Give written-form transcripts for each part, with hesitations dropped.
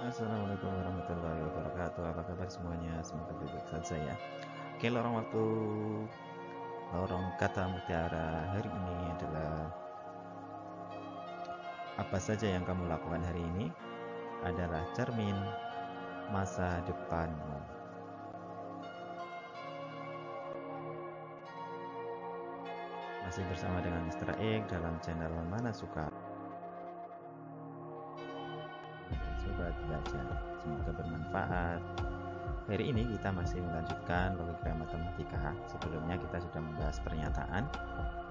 Assalamualaikum warahmatullahi wabarakatuh. Apa kabar semuanya? Semoga baik-baik saja ya. Oke, lorong kata mutiara hari ini adalah apa saja yang kamu lakukan hari ini adalah cermin masa depanmu. Masih bersama dengan Mr. X dalam channel Mana Suka. Sobat belajar, semoga bermanfaat. Hari ini kita masih melanjutkan logika matematika. Sebelumnya kita sudah membahas pernyataan,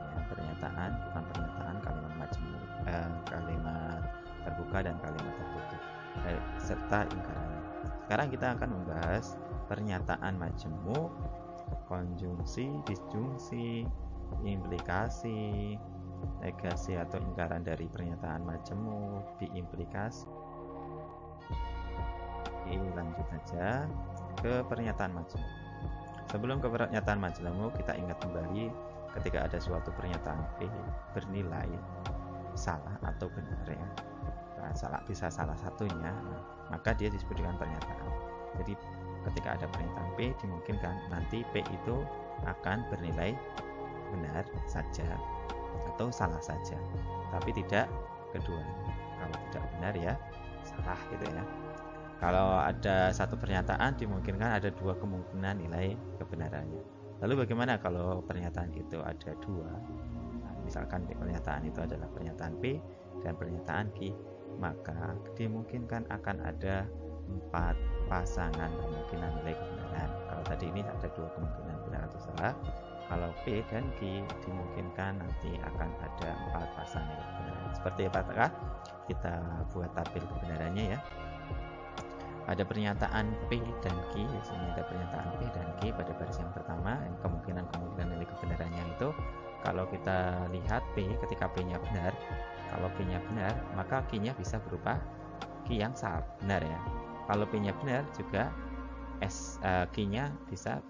ya, pernyataan bukan pernyataan, kalimat majemuk, kalimat terbuka dan kalimat tertutup, serta lingkarannya. Sekarang kita akan membahas pernyataan majemuk, konjungsi, disjungsi, implikasi, negasi atau lingkaran dari pernyataan majemuk, diimplikasi. Oke, lanjut saja ke pernyataan majemuk. Sebelum ke pernyataan majemuk, kita ingat kembali ketika ada suatu pernyataan P bernilai salah atau benar ya. Nah, salah bisa salah satunya, maka dia disebut dengan pernyataan. Jadi ketika ada pernyataan P, dimungkinkan nanti P itu akan bernilai benar saja atau salah saja, tapi tidak kedua. Kalau tidak benar ya salah gitu ya. Kalau ada satu pernyataan, dimungkinkan ada dua kemungkinan nilai kebenarannya. Lalu bagaimana kalau pernyataan itu ada dua? Nah, misalkan pernyataan itu adalah pernyataan P dan pernyataan Q, maka dimungkinkan akan ada 4 pasangan kemungkinan nilai kebenaran. Kalau tadi ini ada dua kemungkinan benar atau salah. Kalau P dan Q dimungkinkan nanti akan ada 4 pasangan nilai kebenaran. Seperti apakah? Kita buat tabel kebenarannya ya. Ada pernyataan P dan Q. Di sini ada pernyataan P dan Q pada baris yang pertama. Kemungkinan nilai kebenarannya itu kalau kita lihat P, ketika P-nya benar, kalau P-nya benar, maka Q-nya bisa berupa Q yang salah, benar ya. Kalau P-nya benar juga Q-nya bisa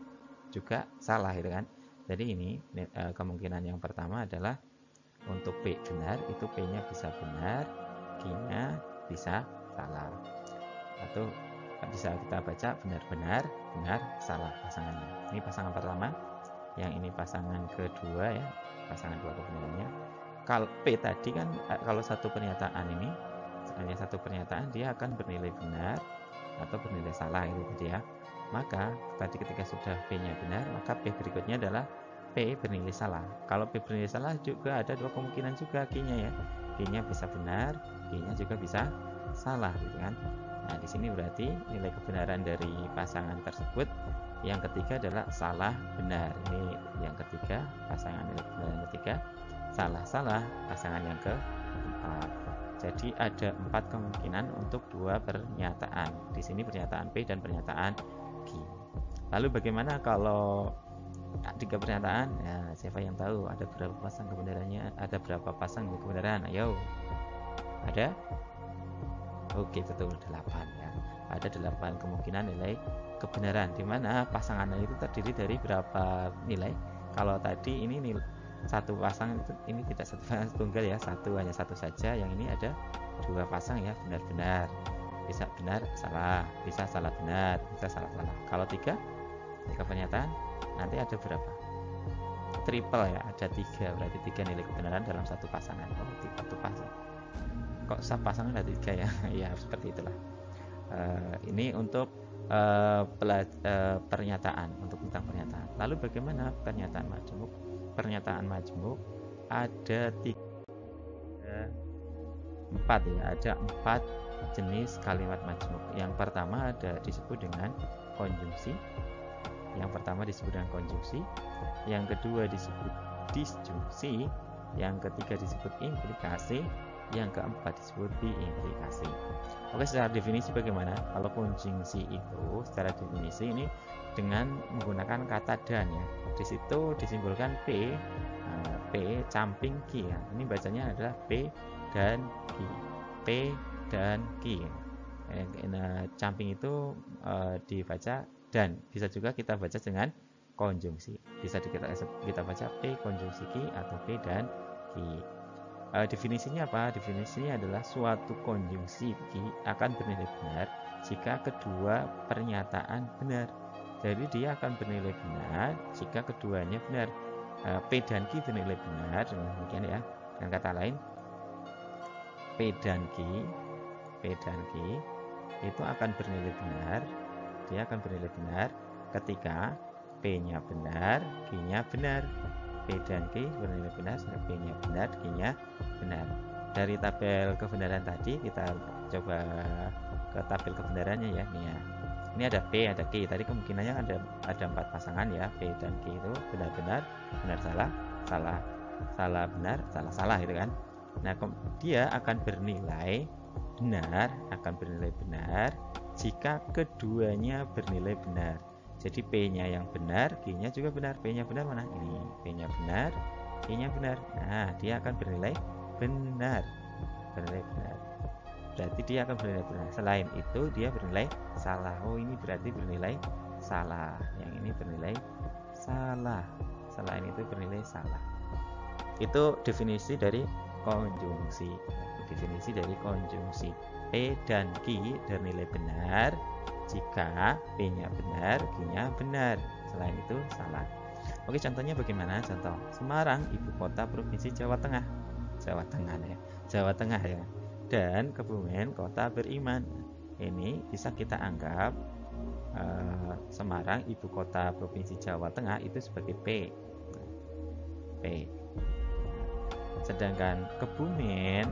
juga salah gitu kan. Jadi ini kemungkinan yang pertama adalah untuk P benar, itu P-nya bisa benar, Q-nya bisa salah. Atau bisa kita baca benar-benar benar salah pasangannya. Ini pasangan pertama, yang ini pasangan kedua ya, pasangan dua kebenarannya. Kalau P tadi kan kalau satu pernyataan ini hanya satu pernyataan, dia akan bernilai benar atau bernilai salah itu tadi ya. Maka tadi ketika sudah P-nya benar, maka P berikutnya adalah P bernilai salah. Kalau P bernilai salah juga ada dua kemungkinan juga Q-nya ya. Q-nya bisa benar, Q-nya juga bisa salah gitu kan. Nah, di sini berarti nilai kebenaran dari pasangan tersebut yang ketiga adalah salah benar. Ini yang ketiga, pasangan nilai kebenaran yang ketiga, salah pasangan yang keempat. Jadi ada 4 kemungkinan untuk dua pernyataan. Di sini pernyataan P dan pernyataan Q. Lalu bagaimana kalau 3 pernyataan? Ya, siapa yang tahu ada berapa pasang kebenarannya? Ada berapa pasang kebenaran? Ayo. Ada? Oke, betul 8 ya. Ada 8 kemungkinan nilai kebenaran, di mana pasangan itu terdiri dari berapa nilai. Kalau tadi ini satu pasang itu ini tidak satu pasang tunggal ya, hanya satu saja. Yang ini ada dua pasang ya, benar-benar. Bisa benar salah, bisa salah benar, bisa salah salah. Kalau tiga pernyataan nanti ada berapa? Triple ya, ada 3, berarti 3 nilai kebenaran dalam satu pasangan. Oh, satu pasang. Kok pasangan ada 3 ya? Ya seperti itulah. Ini untuk pernyataan, untuk tentang pernyataan. Lalu bagaimana pernyataan majemuk? Pernyataan majemuk ada 4 ya, ada 4 jenis kalimat majemuk. Yang pertama disebut dengan konjungsi. Yang pertama disebut dengan konjungsi. Yang kedua disebut disjungsi. Yang ketiga disebut implikasi. Yang keempat disebut diimplikasi. Oke, secara definisi bagaimana? Kalau konjungsi itu secara definisi ini dengan menggunakan kata dan ya. Di situ disimbolkan P camping Q ya. Ini bacanya adalah P dan Q. P dan Q. Camping itu dibaca dan, bisa juga kita baca dengan konjungsi. Bisa kita baca P konjungsi Q atau P dan Q. Definisinya apa? Definisinya adalah suatu konjungsi ki akan bernilai benar jika kedua pernyataan benar. Jadi dia akan bernilai benar jika keduanya benar. P dan Q bernilai benar, demikian ya. Dengan kata lain, P dan Q itu akan bernilai benar. Dia akan bernilai benar ketika P-nya benar, Q-nya benar. P dan Q bernilai benar, P-nya benar, Q-nya benar. Dari tabel kebenaran tadi kita coba ke tabel kebenarannya ya, nih ya. Ini ada P, ada Q. Tadi kemungkinannya ada 4 pasangan ya, P dan Q itu benar-benar, benar salah, salah benar, salah gitu kan. Nah, dia akan bernilai benar jika keduanya bernilai benar. Jadi P-nya yang benar, Q-nya juga benar. P-nya benar mana? Ini. P-nya benar, Q-nya benar. Nah, dia akan bernilai benar. Berarti dia akan bernilai benar. Selain itu dia bernilai salah. Oh, ini berarti bernilai salah. Yang ini bernilai salah. Selain itu bernilai salah. Itu definisi dari konjungsi. Definisi dari konjungsi. P dan Q bernilai benar jika P-nya benar, Q-nya benar. Selain itu salah. Oke, contohnya bagaimana? Contoh Semarang, ibu kota provinsi Jawa Tengah. Jawa Tengah ya. Dan Kebumen, kota beriman. Ini bisa kita anggap Semarang, ibu kota provinsi Jawa Tengah itu sebagai P. Sedangkan Kebumen,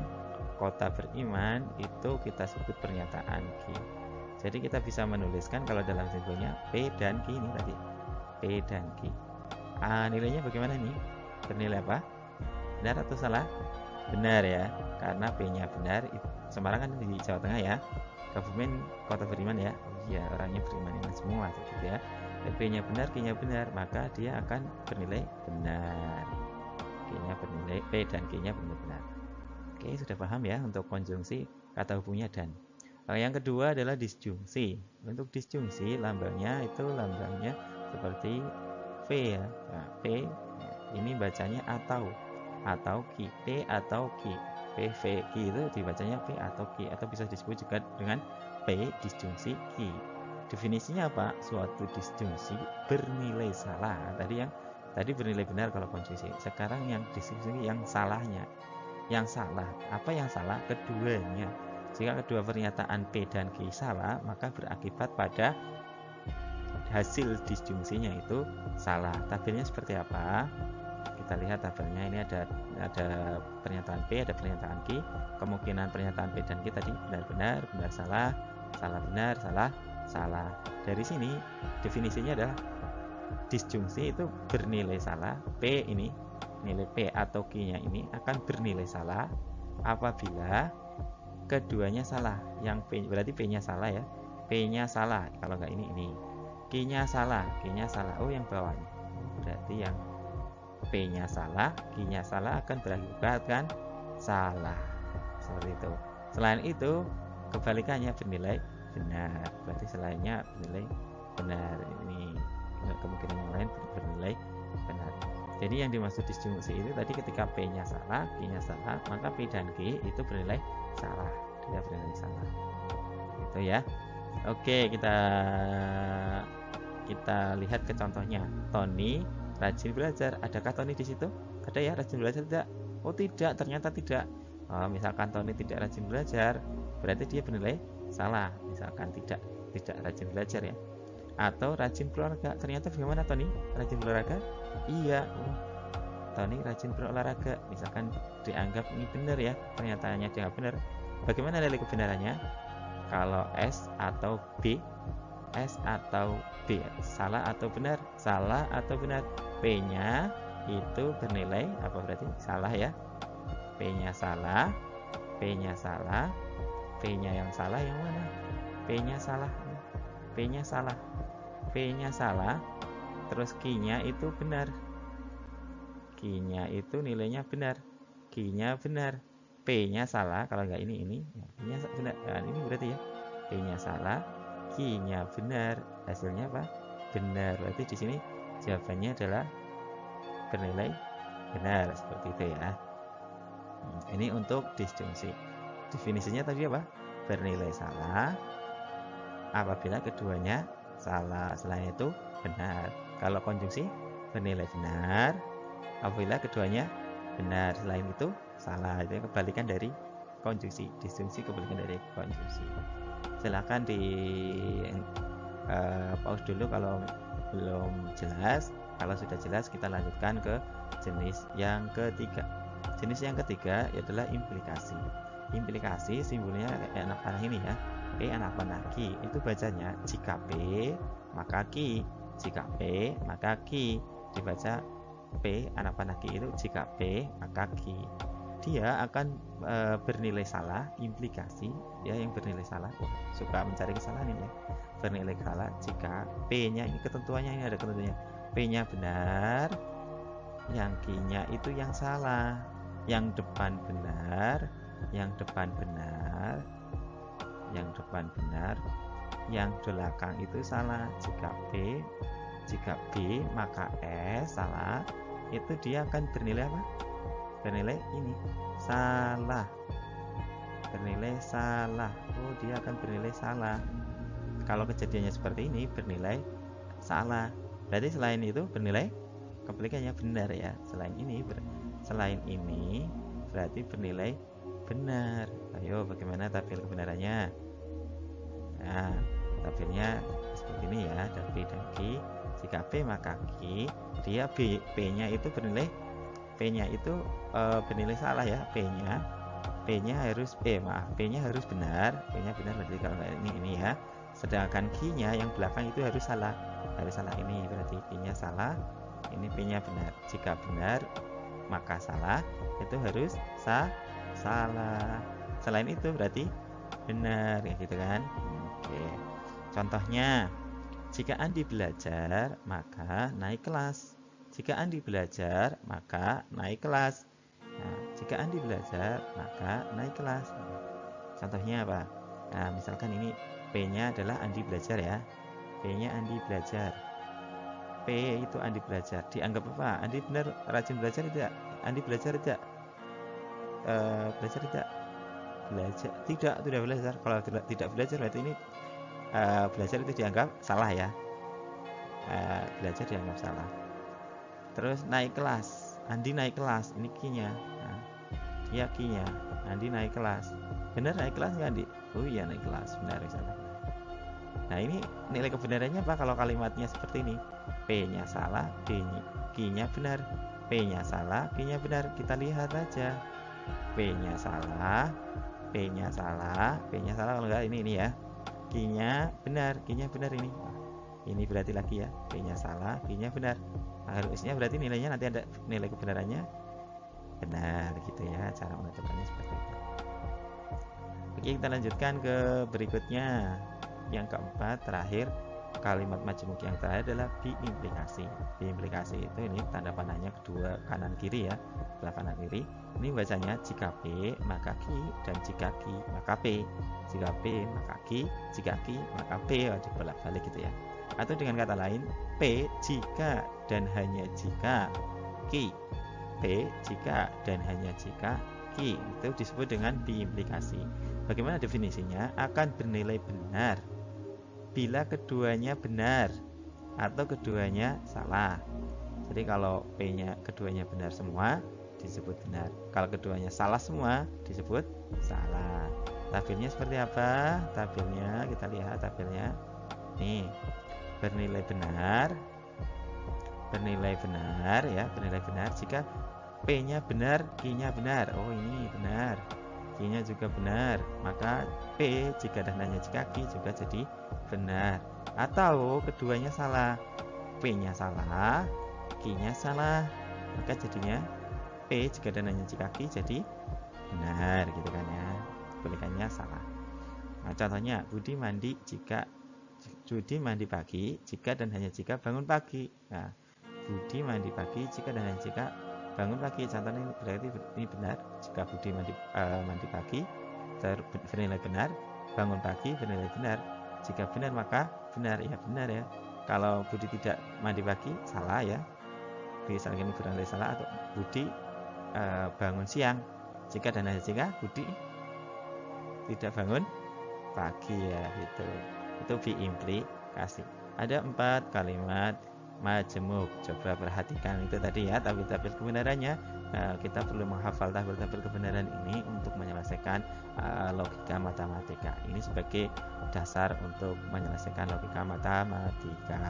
kota beriman itu kita sebut pernyataan Q. Jadi kita bisa menuliskan kalau dalam simbolnya P dan Q ini tadi. P dan Q. Nilainya bagaimana nih? Bernilai apa? Benar atau salah? Benar ya, karena P-nya benar. Semarang kan di Jawa Tengah ya. Kebumen kota beriman ya. Iya, orangnya beriman semua gitu ya. P-nya benar, Q-nya benar, maka dia akan bernilai benar. Q-nya bernilai P dan Q-nya bernilai benar. Oke, sudah paham ya untuk konjungsi kata hubungnya dan. Yang kedua adalah disjungsi. Untuk disjungsi lambangnya seperti V ya. Nah, P ini bacanya atau Q, P atau Q. P, V, Q itu dibacanya P atau Q, atau bisa disebut juga dengan P disjungsi Q. Definisinya apa? Suatu disjungsi bernilai salah. Tadi bernilai benar kalau konjungsi. Sekarang yang disjungsi yang salahnya. Yang salah, apa yang salah? Keduanya. Jika kedua pernyataan P dan Q salah, maka berakibat pada hasil disjungsinya itu salah. Tabelnya seperti apa? Kita lihat tabelnya. Ini ada pernyataan P, ada pernyataan Q. Kemungkinan pernyataan P dan Q tadi benar-benar, benar salah, salah benar, salah. Dari sini definisinya adalah disjungsi itu bernilai salah. P ini, nilai P atau Q-nya ini akan bernilai salah apabila keduanya salah. Yang P berarti P-nya salah ya. P-nya salah. Kalau nggak ini. Q-nya salah. Oh, yang bawahnya. Berarti yang P-nya salah, Q-nya salah akan berakibat kan salah. Seperti itu. Selain itu, kebalikannya bernilai benar. Berarti selainnya bernilai benar. Ini kemungkinan yang lain bernilai benar. Jadi yang dimaksud disjungsi itu tadi ketika P-nya salah, Q-nya salah, maka P dan Q itu bernilai salah. Dia bernilai salah. Itu ya. Oke, kita lihat ke contohnya. Tony rajin belajar. Adakah Tony di situ? Ada ya rajin belajar tidak? Oh tidak, ternyata tidak. Misalkan Tony tidak rajin belajar, berarti dia bernilai salah. Misalkan tidak rajin belajar ya. Atau rajin berolahraga. Ternyata bagaimana Tony? Rajin berolahraga? Iya. Tony rajin berolahraga. Misalkan dianggap ini benar ya, pernyataannya dianggap benar. Bagaimana nilai kebenarannya? Kalau S atau B, salah atau benar? Salah atau benar? P-nya itu bernilai apa berarti? Salah ya. P-nya salah. P-nya yang salah yang mana? P-nya salah. Terus Q-nya itu benar. Q-nya itu nilainya benar. Q-nya benar. P-nya salah. Kalau nggak ini. P-nya benar. Nah, ini berarti ya. P-nya salah. Q-nya benar. Hasilnya apa? Benar. Berarti di sini jawabannya adalah bernilai benar. Seperti itu ya. Ini untuk disjungsi. Definisinya tadi apa? Bernilai salah apabila keduanya salah, selain itu benar. Kalau konjungsi, bernilai benar apabila keduanya benar, selain itu salah. Itu kebalikan dari konjungsi. Disjungsi kebalikan dari konjungsi. Silakan di pause dulu kalau belum jelas. Kalau sudah jelas, kita lanjutkan ke jenis yang ketiga. Jenis yang ketiga adalah implikasi. Implikasi simbolnya kayak anak panah ini ya. P anak panah Q. Itu bacanya jika P maka Q. Jika P maka Q. Dibaca P anak panah Q itu jika P maka Q. Dia akan bernilai salah, implikasi ya, yang bernilai salah. Suka mencari kesalahan ini ya. Bernilai salah jika P-nya ini ketentuannya, ini ada ketentuannya. P-nya benar, yang Q-nya itu yang salah. Yang depan benar, yang depan benar, yang depan benar, yang belakang itu salah. Jika B maka S salah, itu dia akan bernilai apa? Bernilai ini salah. Bernilai salah. Oh, dia akan bernilai salah. Kalau kejadiannya seperti ini bernilai salah. Berarti selain itu bernilai kebalikannya benar ya. Selain ini berarti bernilai benar. Ayo, bagaimana tabel kebenarannya? Nah, tabelnya seperti ini ya. Ada P dan Q. Jika P maka Q. Dia P-nya itu bernilai bernilai salah ya. P-nya harus P-nya harus benar. P-nya benar berarti kalau ini ya. Sedangkan Q-nya yang belakang itu harus salah. Ini berarti Q-nya salah. Ini P-nya benar. Jika benar maka salah, itu harus salah. Selain itu berarti benar ya gitu kan. Oke. Contohnya, jika Andi belajar maka naik kelas. Jika Andi belajar maka naik kelas. Nah, jika Andi belajar maka naik kelas. Contohnya apa? Nah, misalkan ini P-nya adalah Andi belajar ya. P-nya Andi belajar. P itu Andi belajar. Dianggap apa? Andi benar rajin belajar tidak? Andi belajar tidak? Belajar tidak? Belajar tidak belajar. Kalau tidak belajar berarti ini belajar itu dianggap salah ya. Belajar dianggap salah. Terus naik kelas. Andi naik kelas. Ini Q-nya. Nah, dia Q-nya. Andi naik kelas. Benar naik kelas nggak Andi? Oh iya naik kelas. Benar salah. Nah, ini nilai kebenarannya apa kalau kalimatnya seperti ini? P-nya salah, Q-nya benar. P-nya salah, Q-nya benar. Kita lihat aja. P-nya salah, P-nya salah kalau enggak ini ya. Q-nya benar ini. Ini berarti lagi ya. P-nya salah, Q-nya benar. Harusnya berarti nilainya nanti ada nilai kebenarannya benar gitu ya. Cara menentukannya seperti itu. Oke, kita lanjutkan ke berikutnya. Yang keempat, terakhir, kalimat majemuk yang terakhir adalah biimplikasi. Biimplikasi itu ini tanda panahnya kedua kanan kiri ya, sebelah kanan kiri. Ini bacanya jika P maka Q, dan jika Q maka P. Jika P maka Q, jika Q maka P. Dibolak-balik gitu ya. Atau dengan kata lain, P jika dan hanya jika Q. P jika dan hanya jika Q. Itu disebut dengan biimplikasi. Bagaimana definisinya? Akan bernilai benar bila keduanya benar atau keduanya salah. Jadi kalau P-nya keduanya benar semua disebut benar. Kalau keduanya salah semua disebut salah. Tabelnya seperti apa? Tabelnya kita lihat tabelnya. Nih, bernilai benar ya, bernilai benar jika P-nya benar, Q-nya benar. Oh, ini benar. Q-nya juga benar, maka P jika dan hanya jika Q juga jadi benar. Atau keduanya salah, P-nya salah, Q-nya salah, maka jadinya P jika dan hanya jika Q jadi benar gitu kan ya. Kebalikannya salah. Nah, contohnya Judi mandi pagi jika dan hanya jika bangun pagi. Nah, Budi mandi pagi jika dan hanya jika bangun pagi. Contohnya berarti ini benar jika Budi mandi pagi bernilai benar, bangun pagi bernilai benar. Jika benar maka benar ya, benar ya. Kalau Budi tidak mandi pagi salah ya, misalnya ini bernilai salah. Atau Budi bangun siang jika dan hanya jika Budi tidak bangun pagi ya, gitu. Itu implikasi. Ada 4 kalimat majemuk. Coba perhatikan itu tadi ya, tabel-tabel kebenarannya. Kita perlu menghafal tabel-tabel kebenaran ini untuk menyelesaikan logika matematika. Ini sebagai dasar untuk menyelesaikan logika matematika.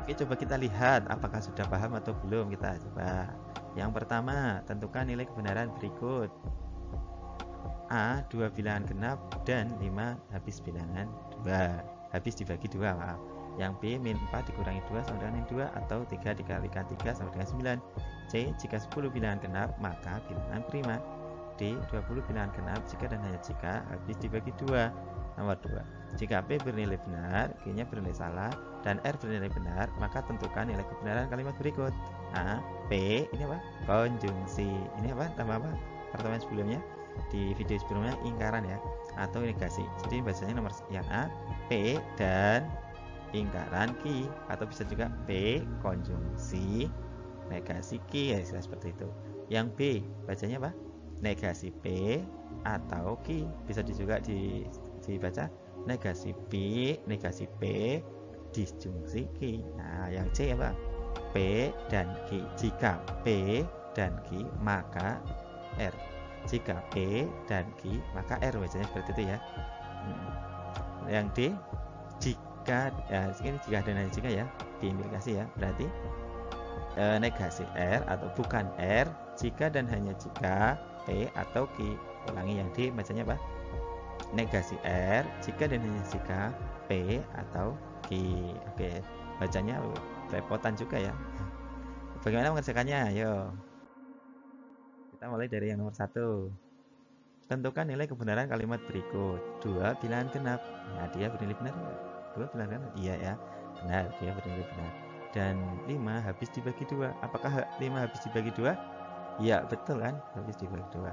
Oke, coba kita lihat apakah sudah paham atau belum. Kita coba. Yang pertama, tentukan nilai kebenaran berikut. A, 2 bilangan genap dan 5 habis bilangan 2. Habis dibagi 2, maaf. Yang B, min 4 dikurangi 2 sama dengan min 2, atau 3 dikalikan 3 sama dengan 9. C, jika 10 bilangan genap maka bilangan prima. D, 20 bilangan genap jika dan hanya jika habis dibagi 2. Nomor 2, jika P bernilai benar, Q-nya bernilai salah, dan R bernilai benar, maka tentukan nilai kebenaran kalimat berikut. A, P, ini apa? Konjungsi. Ini apa? Tambah apa? Pertemuan sebelumnya, di video sebelumnya ingkaran ya, atau negasi. Jadi bahasanya nomor yang A, P dan ingkaran Q, atau bisa juga P konjungsi negasi Q, ya seperti itu. Yang B bacanya apa? Negasi P atau Q. Bisa juga dibaca negasi P disjungsi Q. Nah, yang C apa? P dan Q. Jika P dan Q maka R. Jika P dan Q maka R, bacanya seperti itu ya. Yang D, jika ini jika dan hanya jika ya, diimplikasi ya, berarti negasi R atau bukan R jika dan hanya jika P atau Q. Ulangi, yang D bacanya apa? Negasi R jika dan hanya jika P atau Q. Oke, bacanya repotan juga ya. Bagaimana mengerjakannya? Ayo, kita mulai dari yang nomor 1. Tentukan nilai kebenaran kalimat berikut. 2 bilangan genap. Nah, dia bernilai benar enggak? 2 bilangan genap? Iya ya, benar, dia bernilai benar. Dan 5 habis dibagi 2. Apakah 5 habis dibagi 2? Iya, betul kan? Habis dibagi 2.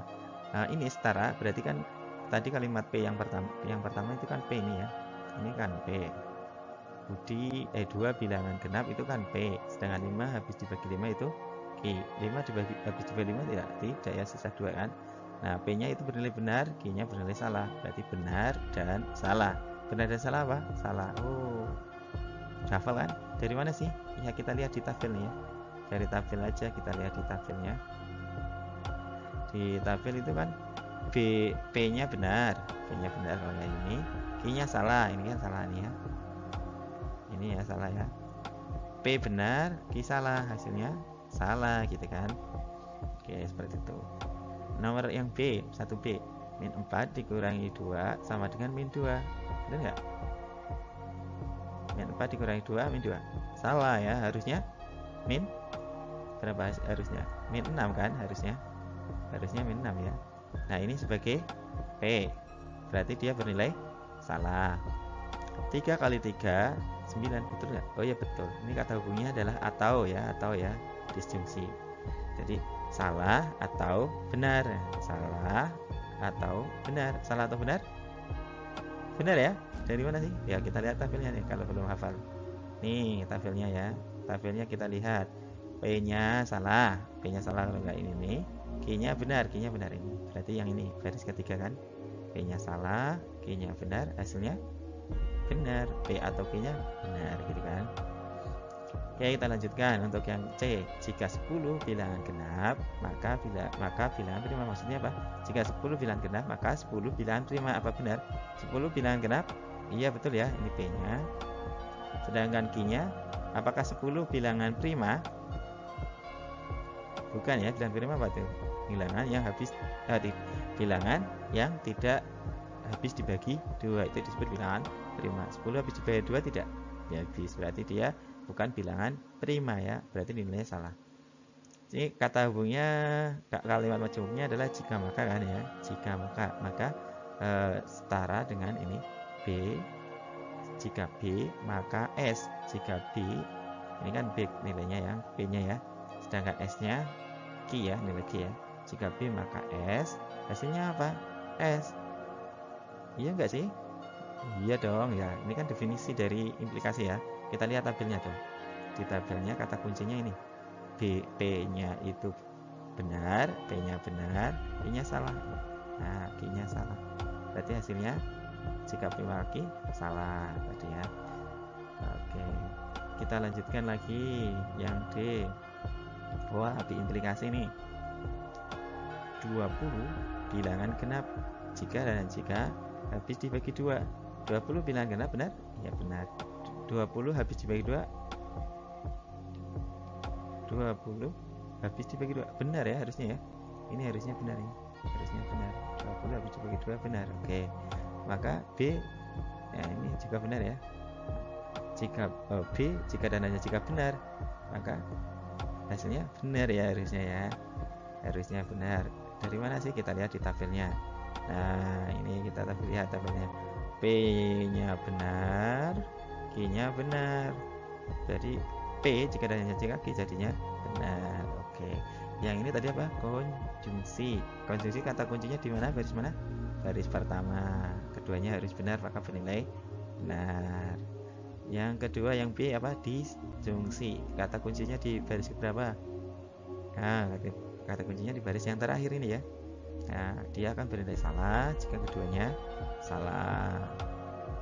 Nah, ini setara, berarti kan tadi kalimat P yang pertama itu kan P ini ya. Ini kan P. Budi 2 bilangan genap itu kan P. Sedangkan 5 habis dibagi 5 itu Q. 5 habis dibagi 5 tidak ya, sisa 2 kan. Nah, P-nya itu bernilai benar, Q-nya bernilai salah. Berarti benar dan salah. Benar dan salah apa? Salah. Oh, hafal kan? Dari mana sih? Ya, kita lihat di tabel nih ya. Dari tabel aja, kita lihat di tabelnya. Di tabel itu kan P-nya benar. P-nya benar kalau yang ini. Q-nya salah. Ini kan salah nih ya. Ini ya salah ya. P benar, Q salah. Hasilnya salah gitu kan. Oke, seperti itu. Nomor yang B, 1B, min 4 dikurangi 2 sama dengan min 2. Benar nggak? Min 4 dikurangi 2, min 2. Salah ya, harusnya min berapa harusnya? Min 6 kan harusnya. Harusnya min 6 ya. Nah, ini sebagai P. Berarti dia bernilai salah. 3 kali 3, 9, betul nggak? Oh ya, betul. Ini kata hubungnya adalah atau ya, disjungsi. Jadi salah atau benar. Salah atau benar. Salah atau benar? Benar ya? Dari mana sih? Ya, kita lihat tabelnya nih kalau belum hafal. Nih tabelnya ya. Tabelnya kita lihat. P-nya salah. P-nya salah kalau enggak ini nih. Q-nya benar. Q-nya benar ini. Berarti yang ini baris ketiga kan. P-nya salah, Q-nya benar, hasilnya benar. P atau Q-nya benar gitu kan. Oke, kita lanjutkan untuk yang C. Jika 10 bilangan genap, maka bilangan prima. Maksudnya apa? Jika 10 bilangan genap, maka 10 bilangan prima. Apa benar? 10 bilangan genap? Iya, betul ya. Ini P-nya. Sedangkan Q-nya, apakah 10 bilangan prima? Bukan ya, bilangan prima apa tuh? Bilangan yang bilangan yang tidak habis dibagi 2, itu disebut bilangan prima. 10 habis dibagi 2 tidak? Ya, habis. Berarti dia bukan bilangan prima ya, berarti nilainya salah. Jadi kata hubungnya, kalimat majemuknya adalah jika maka kan ya, jika maka setara dengan ini B. Jika B maka S. Jika B, ini kan B nilainya yang B-nya ya, sedangkan S-nya Q ya, nilai Q ya. Jika B maka S, hasilnya apa? S. Iya enggak sih? Iya dong ya, ini kan definisi dari implikasi ya. Kita lihat tabelnya tuh. Di tabelnya kata kuncinya ini B P-nya itu benar, P-nya benar, Q-nya salah. Nah, Q-nya salah. Berarti hasilnya jika P maka Q salah tadi ya. Oke, kita lanjutkan lagi yang D. Wah, diimplikasi nih. 20 bilangan genap jika dan jika habis dibagi 2. 20 bilangan genap benar? Ya benar. 20 habis dibagi 2. 20 habis dibagi 2. Benar ya harusnya ya. Ini harusnya benar ya. Harusnya benar. 20 habis dibagi 2 benar. Oke. Maka B ya ini juga benar ya. Jika B jika dan hanya jika benar, maka hasilnya benar ya harusnya ya. Harusnya benar. Dari mana sih? Kita lihat di tabelnya. Nah, ini kita lihat tabelnya. P-nya benar, Q-nya benar. Jadi P jika dan hanya jika Q jadinya benar. Oke. Yang ini tadi apa? Konjungsi. Konjungsi kata kuncinya di mana? Baris mana? Baris pertama. Keduanya harus benar maka bernilai benar. Yang kedua yang B apa? Disjungsi. Kata kuncinya di baris berapa? Nah, kata kuncinya di baris yang terakhir ini ya. Nah, dia akan bernilai salah jika keduanya salah.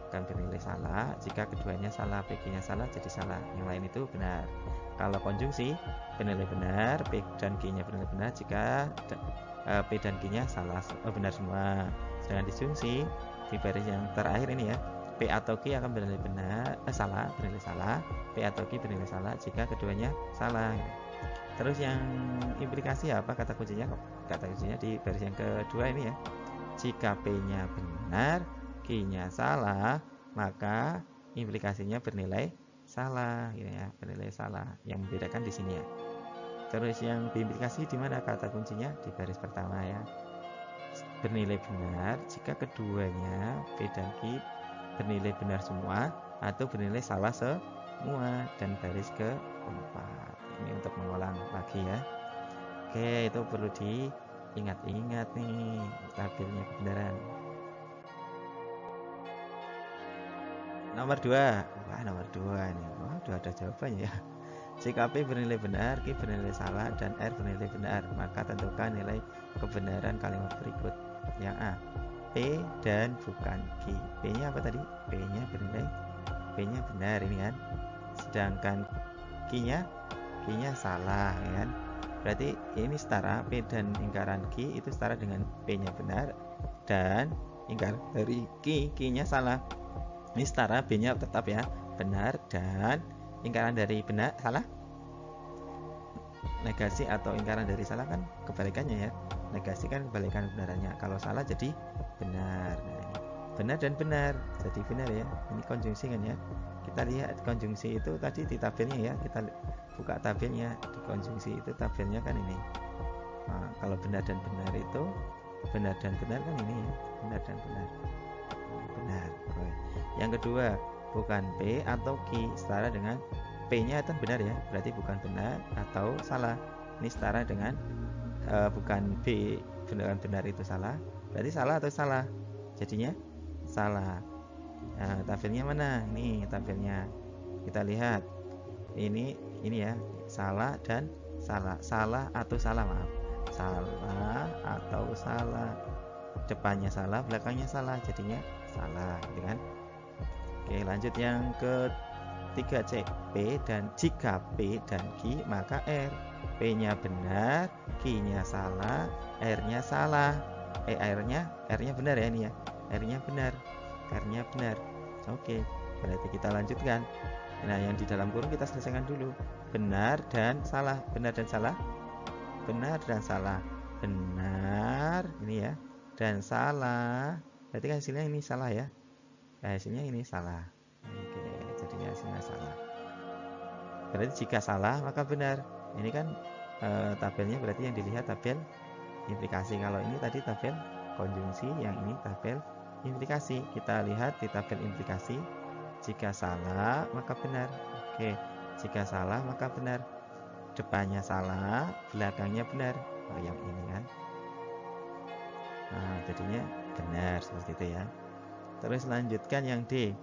Akan bernilai salah jika keduanya salah. PQ-nya salah jadi salah. Yang lain itu benar. Kalau konjungsi bernilai benar, P dan Q-nya bernilai benar jika P dan Q-nya salah, benar semua. Sedangkan disjungsi di baris yang terakhir ini ya, P atau Q akan bernilai benar, salah, bernilai salah. P atau Q bernilai salah jika keduanya salah. Terus yang implikasi apa kata kuncinya? Kata kuncinya di baris yang kedua ini ya. Jika P-nya benar, Q-nya salah, maka implikasinya bernilai salah, gitu ya, bernilai salah. Yang membedakan di sini ya. Terus yang diimplikasi di mana kata kuncinya? Di baris pertama ya. Bernilai benar jika keduanya P dan Q bernilai benar semua atau bernilai salah semua, dan baris keempat. Ini untuk mengulang lagi ya. Oke, itu perlu diingat-ingat nih tabelnya kebenaran. Nomor 2. Wah, nomor 2 ini. Wah, udah ada jawabannya ya. Jika P bernilai benar, Q bernilai salah, dan R bernilai benar, maka tentukan nilai kebenaran kalimat berikut. Yang A, P dan bukan Q. P-nya apa tadi? P-nya bernilai, P-nya benar ini kan. Sedangkan Q-nya salah ya kan. Berarti ini setara, P dan lingkaran Q itu setara dengan P-nya benar dan lingkaran dari Q-nya salah. Ini setara, B-nya tetap ya benar dan lingkaran dari benar salah negasi, atau lingkaran dari salah kan kebalikannya ya. Negasi kan kebalikan kebenarannya. Kalau salah jadi benar. Nah, ini benar dan benar jadi benar ya. Ini konjungsi kan ya. Kita lihat konjungsi itu tadi di tabelnya ya. Kita buka tabelnya. Di konjungsi itu tabelnya kan ini. Nah, kalau benar dan benar itu benar dan benar kan ini ya. Benar dan benar. Benar. Oke. Yang kedua, bukan P atau Q setara dengan P-nya itu benar ya, berarti bukan benar atau salah. Ini setara dengan bukan B benar itu salah, berarti salah atau salah, jadinya salah. Nah, tabelnya mana? Ini tabelnya, kita lihat ini ya, salah dan salah. Salah atau salah, maaf, salah atau salah. Depannya salah, belakangnya salah, jadinya salah gitu kan. Oke, lanjut yang ketiga, C. P dan jika P dan Q maka R. P-nya benar, Q-nya salah, R-nya salah. R-nya benar ya ini ya. R-nya benar. R-nya benar. Oke, berarti kita lanjutkan. Nah, yang di dalam kurung kita selesaikan dulu. Benar dan salah. Benar dan salah. Benar dan salah. Benar ini ya. Dan salah. Berarti hasilnya ini salah ya. Hasilnya ini salah. Oke, jadinya hasilnya salah. Berarti jika salah maka benar. Ini kan tabelnya berarti yang dilihat tabel implikasi. Kalau ini tadi tabel konjungsi, yang ini tabel implikasi. Kita lihat di tabel implikasi. Jika salah maka benar. Oke, jika salah maka benar. Depannya salah, belakangnya benar. Oh, yang ini kan. Nah, jadinya benar seperti itu ya. Terus lanjutkan yang D.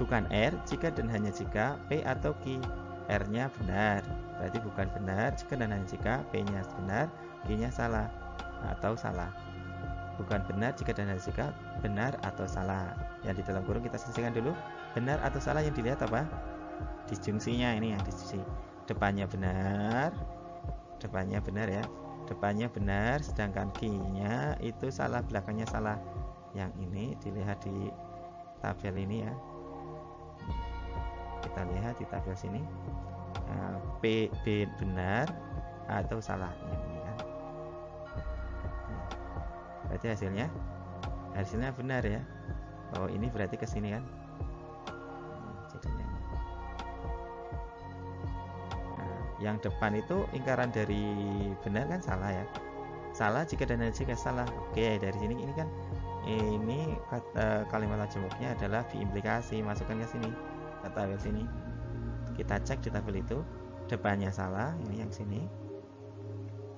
Bukan R jika dan hanya jika P atau Q. R-nya benar, berarti bukan benar jika dan hanya jika P-nya benar, Q-nya salah atau salah. Bukan benar jika dan hanya jika benar atau salah. Yang di dalam kurung kita selesaikan dulu. Benar atau salah yang dilihat apa? Disjungsinya, ini yang disjungsi. Depannya benar ya. Depannya benar, sedangkan Q-nya itu salah, belakangnya salah. Yang ini dilihat di tabel ini ya. Kita lihat di tabel sini. P benar atau salah, yang ini kan. Berarti hasilnya benar ya. Oh, ini berarti ke sini kan. Jadinya. Nah, yang depan itu ingkaran dari benar kan salah ya. Salah jika dan hanya jika salah. Oke, dari sini ini kan ini kalimat majemuknya adalah biimplikasi, masukkan ke sini, ke tabel sini. Kita cek di tabel itu, depannya salah, ini yang sini,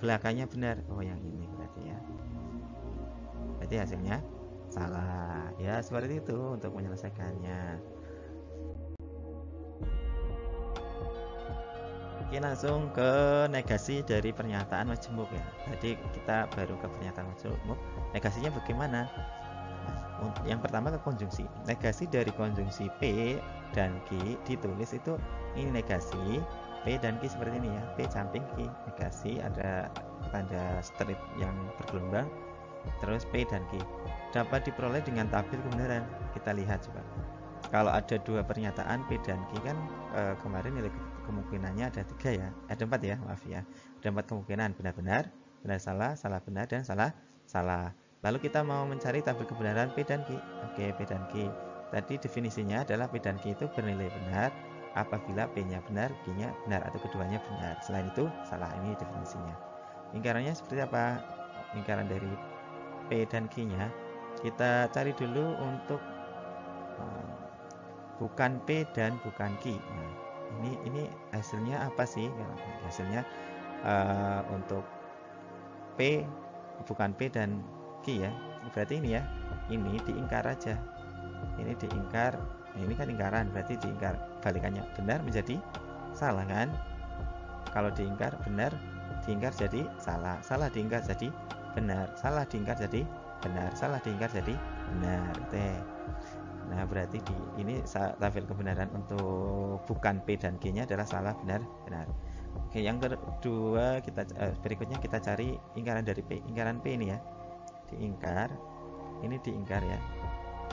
belakangnya benar, oh yang ini berarti ya. Berarti hasilnya salah ya, seperti itu untuk menyelesaikannya. Oke, langsung ke negasi dari pernyataan majemuk ya. Tadi kita baru ke pernyataan majemuk, negasinya bagaimana? Yang pertama ke konjungsi. Negasi dari konjungsi P dan Q ditulis itu ini negasi P dan Q seperti ini ya. P samping Q, negasi ada tanda strip yang bergelombang, terus P dan Q. Dapat diperoleh dengan tabel kebenaran. Kita lihat coba. Kalau ada dua pernyataan P dan Q kan kemarin nilai kemungkinannya ada 3 ya. Ada 4 ya, maaf ya. Ada 4 kemungkinan, benar-benar, benar salah, salah benar, dan salah salah. Lalu kita mau mencari tabel kebenaran P dan Q. Oke, P dan Q. Tadi definisinya adalah P dan Q itu bernilai benar apabila P-nya benar, Q-nya benar, atau keduanya benar. Selain itu, salah. Ini definisinya. Ingkarannya seperti apa? Ingkaran dari P dan Q-nya kita cari dulu untuk bukan P dan bukan Q. Nah, ini hasilnya apa sih? Hasilnya untuk P bukan P dan Q ya. Berarti ini ya. Ini diingkar aja. Ini diingkar. Ini kan ingkaran, berarti diingkar. Balikannya benar menjadi salah kan? Kalau diingkar benar, diingkar jadi salah. Salah diingkar jadi benar. Salah diingkar jadi benar. Salah diingkar jadi benar. Nah, berarti ini tabel kebenaran untuk bukan P dan Q-nya adalah salah, benar, benar. Oke, yang kedua berikutnya kita cari ingkaran dari P. Ingkaran P ini ya. Diingkar. Ini diingkar ya.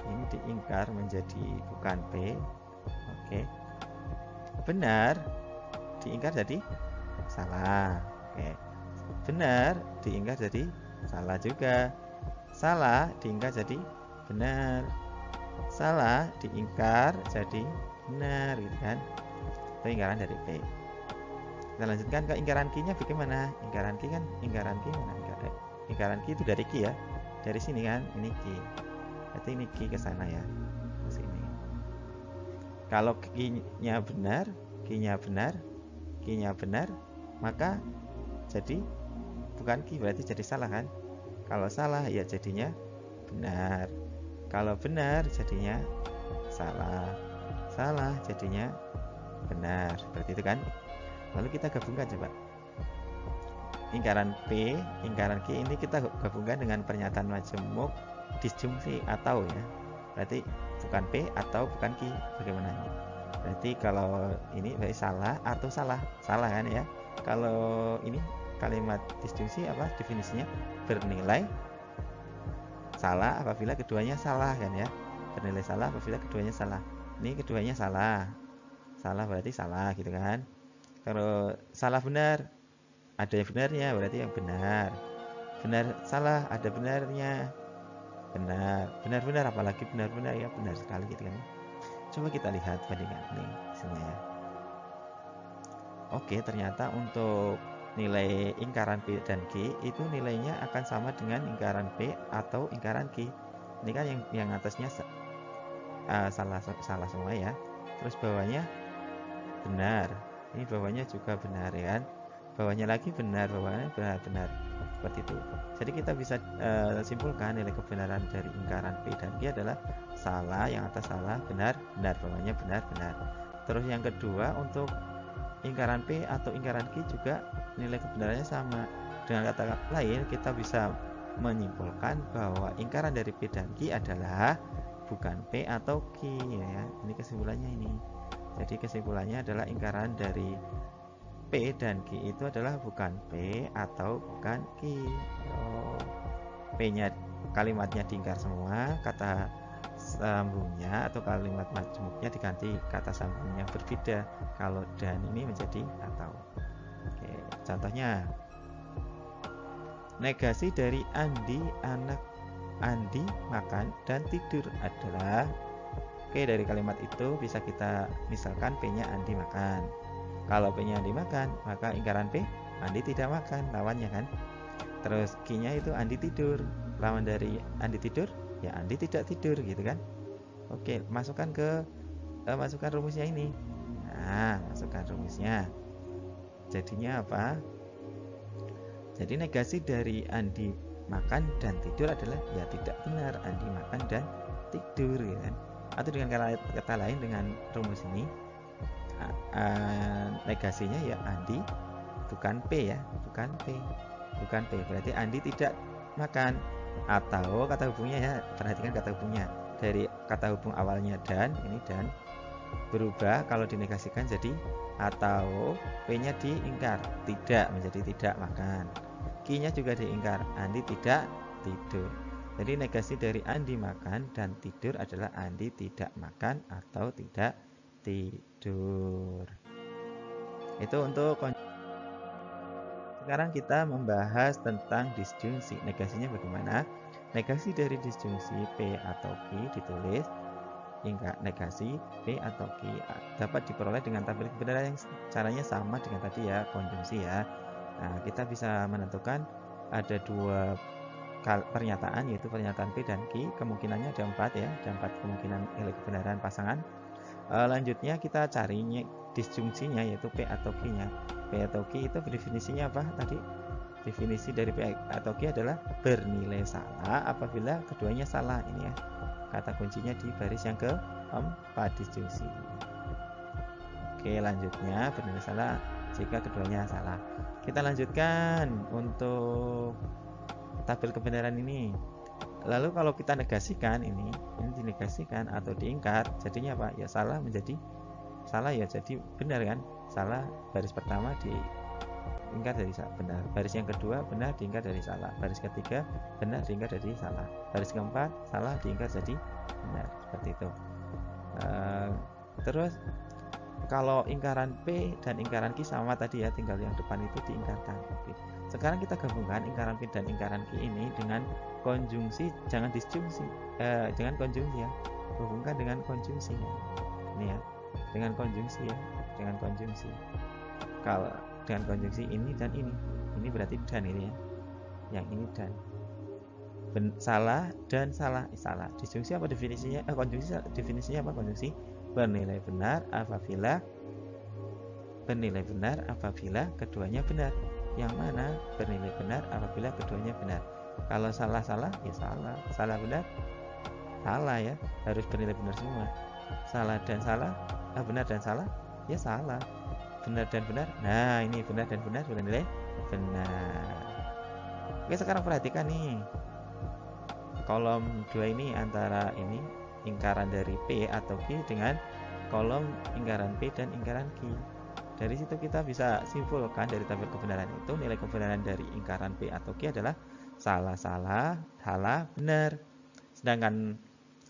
Ini diingkar menjadi bukan P. Oke. Benar diingkar jadi salah. Oke. Benar diingkar jadi salah juga. Salah diingkar jadi benar. Salah diingkar jadi benar, gitu kan. Itu ingkaran dari P. Kita lanjutkan ke ingkaran Q-nya bagaimana? Ingkaran Q kan, ingkaran Q mana? Ingkaran Q itu dari Q ya. Dari sini kan, ini Q. Berarti ini Q ke sana ya. Ke sini. Kalau Q-nya benar, Q-nya benar, Q-nya benar, maka jadi bukan Q, berarti jadi salah kan? Kalau salah ya jadinya benar. Kalau benar jadinya salah. Salah jadinya benar. Seperti itu kan? Lalu kita gabungkan coba. Ingkaran P, ingkaran Q ini kita gabungkan dengan pernyataan majemuk disjungsi atau ya. Berarti bukan P atau bukan Q. Bagaimana ini? Berarti kalau ini berarti salah atau salah. Salah kan ya? Kalau ini kalimat disjungsi apa definisinya? Bernilai salah apabila keduanya salah kan ya. Bernilai salah apabila keduanya salah. Ini keduanya salah. Salah berarti salah gitu kan. Kalau salah benar, ada yang benarnya berarti yang benar. Benar salah, ada benarnya. Benar. Benar-benar apalagi benar-benar ya, benar sekali gitu kan. Coba kita lihat bandingkan nih sini ya. Oke, ternyata untuk nilai ingkaran P dan Q itu nilainya akan sama dengan ingkaran P atau ingkaran Q. Ini kan yang atasnya salah semua ya. Terus bawahnya benar. Ini bawahnya juga benar ya kan. Bawahnya lagi benar, bawahnya benar. Seperti itu. Jadi kita bisa simpulkan nilai kebenaran dari ingkaran P dan Q adalah salah, yang atas salah, benar, bawahnya benar. Terus yang kedua untuk ingkaran P atau ingkaran Q juga nilai kebenarannya sama. Dengan kata lain, kita bisa menyimpulkan bahwa ingkaran dari P dan Q adalah bukan P atau Q ya. Ini kesimpulannya ini. Jadi kesimpulannya adalah ingkaran dari P dan Q itu adalah bukan P atau bukan Q. P-nya kalimatnya diingkar semua, kata sambungnya atau kalimat majmuknya diganti kata sambung yang berbeda. Kalau dan ini menjadi atau. Oke, contohnya negasi dari Andi, anak Andi makan dan tidur adalah. Oke, dari kalimat itu bisa kita misalkan P-nya Andi makan. Kalau P-nya Andi makan, maka ingkaran P Andi tidak makan, lawannya kan. Terus Q-nya itu Andi tidur, lawan dari Andi tidur ya Andi tidak tidur gitu kan. Oke, masukkan rumusnya ini. Nah, masukkan rumusnya. Jadinya apa? Jadi negasi dari Andi makan dan tidur adalah ya tidak benar, Andi makan dan tidur gitu kan. Atau dengan kata lain dengan rumus ini negasinya ya Andi bukan P ya, bukan P berarti Andi tidak makan. Atau kata hubungnya ya, perhatikan kata hubungnya, dari kata hubung awalnya dan ini dan berubah kalau dinegasikan jadi atau P-nya diingkar, tidak menjadi tidak makan. Q-nya juga diingkar, Andi tidak tidur. Jadi negasi dari Andi makan dan tidur adalah Andi tidak makan atau tidak tidur. Itu untuk. Sekarang kita membahas tentang disjungsi. Negasinya bagaimana? Negasi dari disjungsi P atau Q ditulis negasi P atau Q dapat diperoleh dengan tabel kebenaran yang caranya sama dengan tadi ya, konjungsi ya. Nah, kita bisa menentukan ada dua pernyataan, yaitu pernyataan P dan Q. Kemungkinannya ada 4 ya, ada 4 kemungkinan nilai kebenaran pasangan. Lanjutnya kita cari disjungsinya, yaitu P atau Q-nya. P atau Q itu definisinya apa tadi? Definisi dari P atau Q adalah bernilai salah apabila keduanya salah. Ini ya, kata kuncinya di baris yang keempat, disjungsi. Oke, lanjutnya bernilai salah jika keduanya salah. Kita lanjutkan untuk tabel kebenaran ini. Lalu kalau kita negasikan ini dinegasikan atau diingkar, jadinya apa? Ya salah menjadi salah ya jadi benar kan. Salah baris pertama diingkar dari benar, baris yang kedua benar diingkar dari salah, baris ketiga benar diingkar dari salah, baris keempat salah diingkar jadi benar, seperti itu. Terus kalau ingkaran P dan ingkaran Q sama tadi ya, tinggal yang depan itu diingkarkan. Oke. Sekarang kita gabungkan ingkaran P dan ingkaran Q ini dengan konjungsi, jangan disjungsi, jangan konjungsi ya, hubungkan dengan konjungsi ini ya, dengan konjungsi ya, dengan konjungsi. Kalau dengan konjungsi ini dan ini berarti dan ini ya, yang ini dan salah dan salah. Disjungsi apa definisinya? Konjungsi definisinya apa? Konjungsi bernilai benar apabila keduanya benar. Yang mana bernilai benar apabila keduanya benar? Kalau salah ya salah benar salah ya, harus bernilai benar semua. Salah dan salah, benar dan salah ya salah, benar dan benar. Nah, ini benar dan benar bernilai benar. Oke, sekarang perhatikan nih kolom 2 ini, antara ini ingkaran dari P atau Q dengan kolom ingkaran P dan ingkaran Q. Dari situ kita bisa simpulkan dari tabel kebenaran itu, nilai kebenaran dari ingkaran P atau Q adalah salah, benar. Sedangkan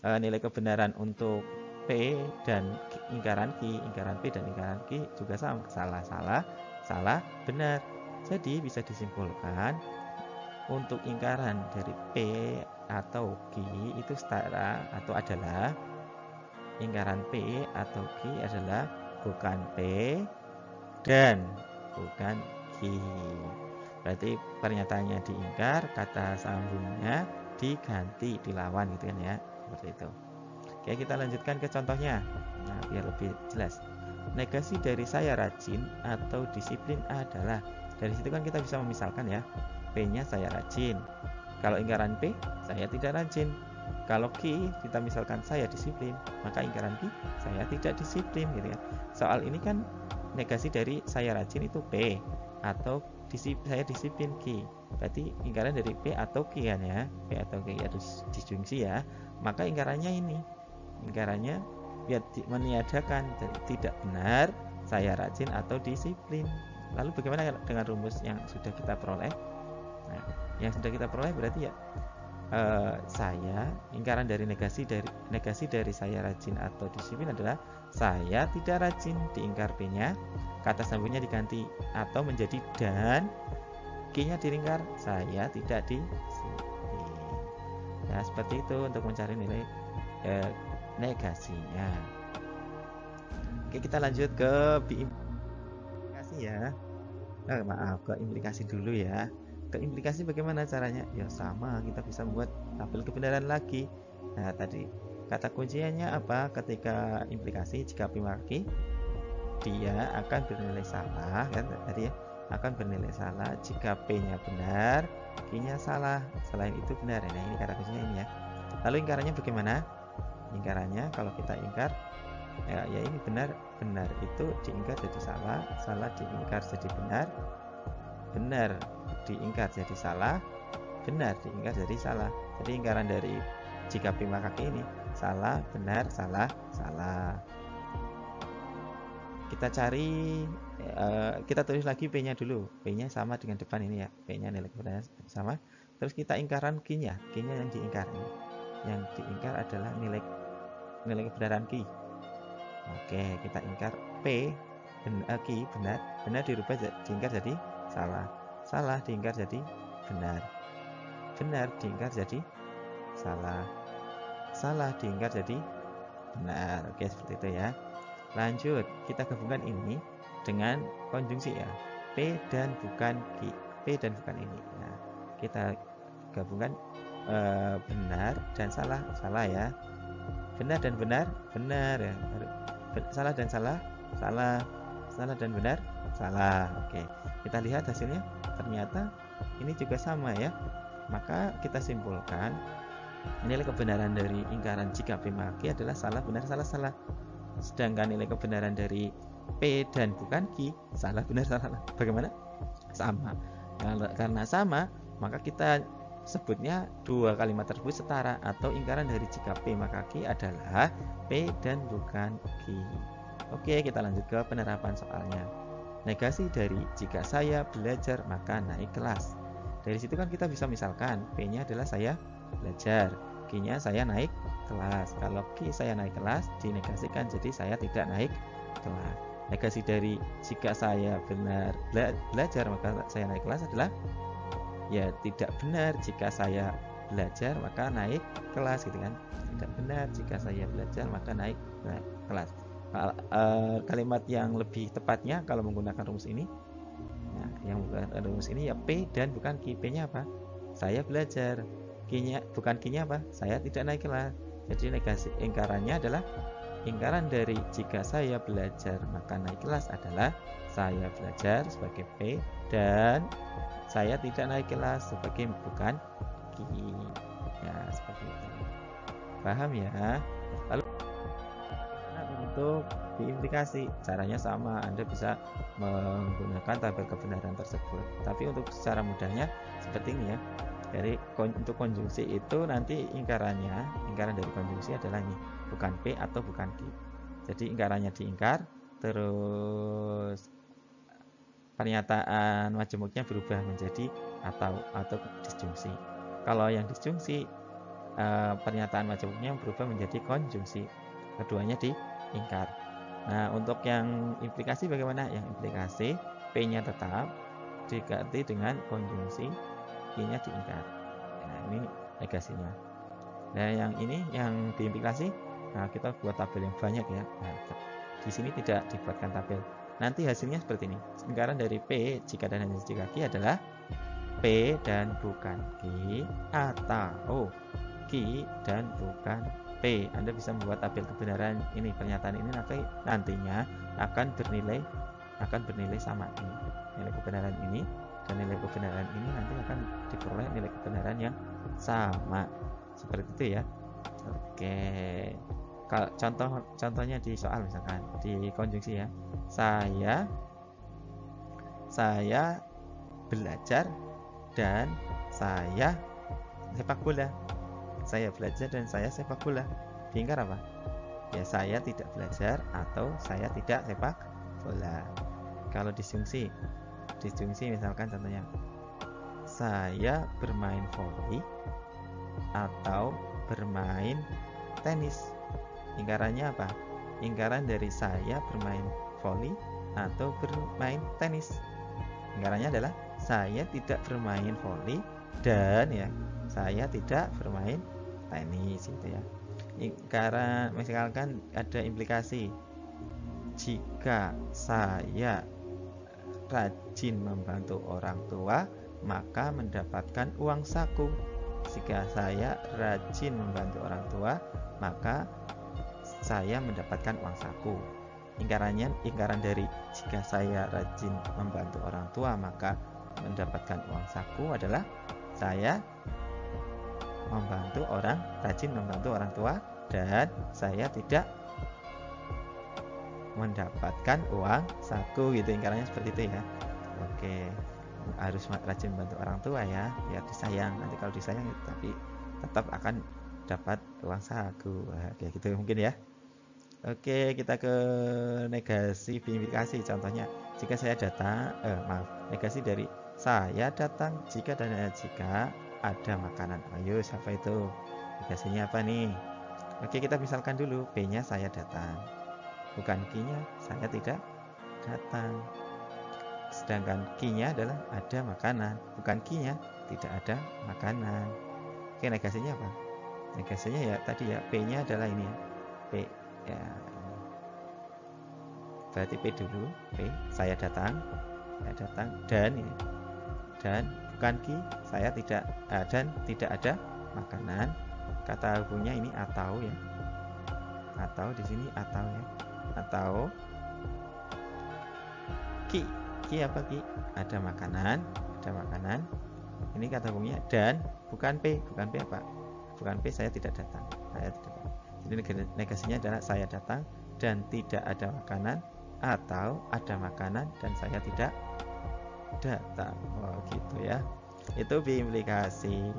nilai kebenaran untuk P dan ingkaran Q, ingkaran P dan ingkaran Q juga sama, salah, benar. Jadi bisa disimpulkan untuk ingkaran dari P atau Q itu setara atau adalah ingkaran P atau Q adalah bukan P dan bukan Q. Berarti pernyataannya diingkar, kata sambungnya diganti, dilawan gitu kan ya, seperti itu. Oke, kita lanjutkan ke contohnya. Nah, biar lebih jelas. Negasi dari saya rajin atau disiplin adalah, dari situ kan kita bisa memisalkan ya, P-nya saya rajin. Kalau ingkaran P, saya tidak rajin. Kalau Q, kita misalkan saya disiplin, maka ingkaran Q, saya tidak disiplin gitu ya. Soal ini kan negasi dari saya rajin itu P, atau saya disiplin Q. Berarti ingkaran dari P atau Q kan ya, P atau Q harus disjungsi ya. Maka ingkarannya ini, ingkarannya biar meniadakan, jadi tidak benar saya rajin atau disiplin. Lalu bagaimana dengan rumus yang sudah kita peroleh? Nah, yang sudah kita peroleh berarti ya saya, ingkaran dari negasi dari saya rajin atau disiplin adalah saya tidak rajin, diingkar P-nya, kata sambungnya diganti atau menjadi dan, Q-nya dilingkar saya tidak disiplin. Ya seperti itu untuk mencari nilai negasinya. Oke, kita lanjut ke implikasi ya. Maaf, ke implikasi dulu ya. Ke implikasi bagaimana caranya? Ya sama, kita bisa membuat tabel kebenaran lagi. Nah, tadi kata kuncinya apa? Ketika implikasi, jika P maka Q, dia akan bernilai salah kan tadi ya, akan bernilai salah jika P-nya benar, Q-nya salah. Selain itu benar. Nah, ini kata kuncinya ini ya. Lalu ingkarannya bagaimana? Ingkarannya kalau kita ingkar ya ini benar itu diingkar jadi salah, salah diingkar jadi benar, benar diingkar jadi salah, benar diingkar jadi salah. Jadi ingkaran dari jika P maka Q ini salah, benar, salah, salah. Kita cari, kita tulis lagi P-nya dulu. P-nya sama dengan depan ini ya, P-nya nilai kebenaran sama. Terus kita ingkaran Q-nya, Q-nya yang diingkar. Yang diingkar adalah nilai kebenaran Q. Oke, kita ingkar P Q benar, benar dirubah diingkar jadi salah, salah diingkar jadi benar, benar diingkar jadi salah, salah diingkar jadi benar. Oke, seperti itu ya. Lanjut, kita gabungkan ini dengan konjungsi ya, P dan bukan Q, P dan bukan ini. Nah, kita gabungkan benar dan salah, salah ya, benar dan benar, benar ya, salah dan salah, salah, salah dan benar, salah. Oke, kita lihat hasilnya, ternyata ini juga sama ya. Maka kita simpulkan nilai kebenaran dari ingkaran jika P maka Q adalah salah, benar, salah, salah. Sedangkan nilai kebenaran dari P dan bukan Q salah, benar, salah. Bagaimana? Sama. Karena sama, maka kita sebutnya dua kalimat tersebut setara, atau ingkaran dari jika P maka Q adalah P dan bukan Q. Oke, kita lanjut ke penerapan soalnya. Negasi dari jika saya belajar maka naik kelas. Dari situ kan kita bisa misalkan P-nya adalah saya belajar, Q-nya saya naik kelas. Kalau Q saya naik kelas dinegasikan jadi saya tidak naik kelas. Negasi dari jika saya benar belajar maka saya naik kelas adalah ya tidak benar jika saya belajar maka naik kelas gitu kan. Tidak benar jika saya belajar maka naik kelas. Kalimat yang lebih tepatnya kalau menggunakan rumus ini, nah, yang menggunakan rumus ini ya P dan bukan Q. P-nya apa? Saya belajar. Q-nya bukan Q-nya apa? Saya tidak naik kelas. Jadi negasi ingkarannya adalah ingkaran dari jika saya belajar maka naik kelas adalah saya belajar sebagai P dan saya tidak naik kelas sebagai bukan Q. Ya seperti itu. Paham ya? Lalu untuk diimplikasi caranya sama, Anda bisa menggunakan tabel kebenaran tersebut. Tapi untuk secara mudahnya seperti ini ya. Dari untuk konjungsi itu nanti ingkaran dari konjungsi adalah ini, bukan P atau bukan Q. Jadi ingkarannya diingkar, terus pernyataan majemuknya berubah menjadi atau disjungsi. Kalau yang disjungsi, pernyataan majemuknya berubah menjadi konjungsi. Keduanya diingkar. Nah, untuk yang implikasi bagaimana? Yang implikasi P-nya tetap diganti dengan konjungsi, Q-nya diingkar. Nah, ini negasinya. Nah, yang ini yang diimplikasi, nah kita buat tabel yang banyak ya. Nah, di sini tidak dibuatkan tabel. Nanti hasilnya seperti ini. Ingkaran dari P jika dan hanya jika Q adalah P dan bukan Q atau Q dan bukan P. Anda bisa membuat tabel kebenaran ini, pernyataan ini nantinya akan bernilai sama ini. Nilai kebenaran ini dan nilai kebenaran ini nanti akan diperoleh nilai kebenaran yang sama. Seperti itu ya. Oke. Contohnya di soal misalkan di konjungsi ya. Saya belajar dan saya sepak bola. Saya belajar dan saya sepak bola. Diingkar apa? Ya saya tidak belajar atau saya tidak sepak bola. Kalau disjungsi misalkan contohnya saya bermain voli atau bermain tenis. Ingkarannya apa? Ingkaran dari saya bermain voli atau bermain tenis. Ingkarannya adalah saya tidak bermain voli dan ya saya tidak bermain tenis gitu ya. Ingkaran misalkan ada implikasi, jika saya rajin membantu orang tua maka mendapatkan uang saku. Jika saya rajin membantu orang tua maka saya mendapatkan uang saku. Ingkaran dari jika saya rajin membantu orang tua maka mendapatkan uang saku adalah saya rajin membantu orang tua dan saya tidak mendapatkan uang saku gitu. Ingkarannya seperti itu ya. Oke, harus rajin membantu orang tua ya, biar disayang. Nanti kalau disayang tapi tetap akan dapat uang saku. Kayak gitu mungkin ya. Oke, kita ke negasi implikasi. Contohnya, jika saya datang, negasi dari saya datang jika dan jika ada makanan. Ayo, siapa itu? Negasinya apa nih? Oke, kita misalkan dulu. B-nya saya datang. Bukan Q-nya, saya tidak datang. Sedangkan Q-nya adalah ada makanan. Bukan Q-nya, tidak ada makanan. Oke, negasinya apa? Negasinya ya tadi ya, P-nya adalah ini ya. P ya. Berarti P dulu. P, saya datang dan ini. Dan bukan Q, saya tidak dan tidak ada makanan. Kata hubungnya ini atau ya. Atau di sini atau ya. Atau Q apa Q? Ada makanan. Ini kata hubungnya dan bukan P apa? Bukan P, saya tidak datang. Jadi negasinya adalah saya datang dan tidak ada makanan atau ada makanan dan saya tidak datang. Oh gitu ya. Itu implikasi.